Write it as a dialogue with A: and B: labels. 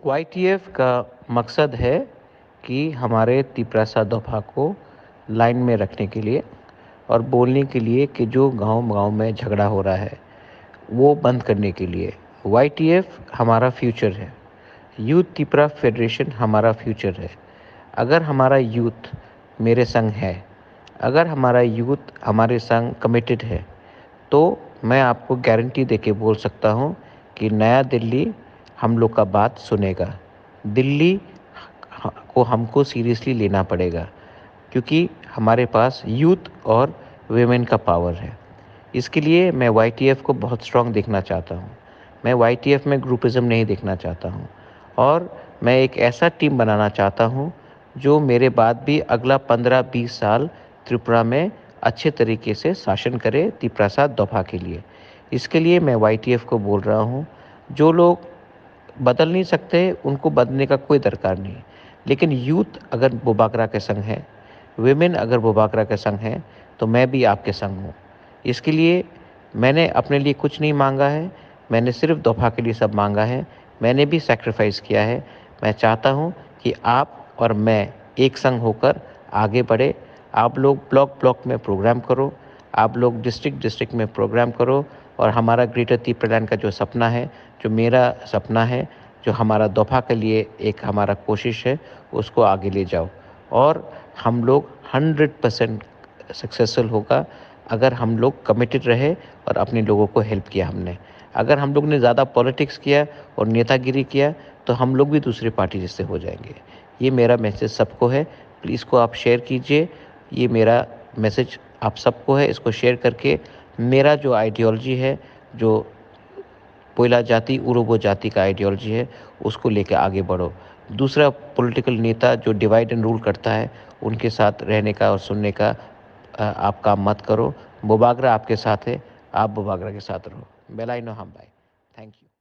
A: YTF का मकसद है कि हमारे तिपरासा दोफा को लाइन में रखने के लिए और बोलने के लिए कि जो गांव-गांव में झगड़ा हो रहा है, वो बंद करने के लिए। वाईटीएफ हमारा फ्यूचर है। यूथ त्रिपुरा फेडरेशन हमारा फ्यूचर है। अगर हमारा यूथ मेरे संग है, अगर हमारा यूथ हमारे संग कमिटेड है, तो मैं आपको गारंटी देके बोल सकता हूँ कि नया दिल्ली हम लोग का बात सुनेगा। दिल्ली को हमको सीरियसली लेना पड़ेगा क्योंकि हमारे पास यूथ और विमेन का पावर है। इसके लिए मैं वाईटीएफ को बहुत स्ट्रॉन्ग देखना चाहता हूँ। मैं वाईटीएफ में ग्रुपिज़्म नहीं देखना चाहता हूँ और मैं एक ऐसा टीम बनाना चाहता हूँ जो मेरे बाद भी अगला 15-20 साल त्रिपुरा में अच्छे तरीके से शासन करे तिपरासा दोफा के लिए। इसके लिए मैं वाईटीएफ को बोल रहा हूँ, जो लोग बदल नहीं सकते उनको बदलने का कोई दरकार नहीं। लेकिन यूथ अगर बोबागरा के संग है, विमेन अगर बोबागरा के संग है, तो मैं भी आपके संग हूँ। इसके लिए मैंने अपने लिए कुछ नहीं मांगा है, मैंने सिर्फ दोफा के लिए सब मांगा है। मैंने भी सैक्रिफाइस किया है। मैं चाहता हूँ कि आप और मैं एक संग होकर आगे बढ़े। आप लोग ब्लॉक-ब्लॉक में प्रोग्राम करो, आप लोग डिस्ट्रिक्ट-डिस्ट्रिक्ट में प्रोग्राम करो और हमारा ग्रेटर त्रिपुरालैंड का जो सपना है, जो मेरा सपना है, जो हमारा दोफा के लिए एक हमारा कोशिश है, उसको आगे ले जाओ। और हम लोग 100% सक्सेसफुल होगा अगर हम लोग कमिटेड रहे और अपने लोगों को हेल्प किया हमने। अगर हम लोग ने ज़्यादा पॉलिटिक्स किया और नेतागिरी किया, तो हम लोग भी दूसरी पार्टी जैसे हो जाएंगे। ये मेरा मैसेज सबको है, प्लीज़ इसको आप शेयर कीजिए। ये मेरा मैसेज आप सबको है, इसको शेयर करके मेरा जो आइडियोलॉजी है, जो पोइला जाति, उरोबो जाति का आइडियोलॉजी है, उसको लेके आगे बढ़ो। दूसरा पॉलिटिकल नेता जो डिवाइड एंड रूल करता है, उनके साथ रहने का और सुनने का आप काम मत करो। बोबागरा आपके साथ है, आप बोबागरा के साथ रहो। बेलाई नो हम बाय। Thank you.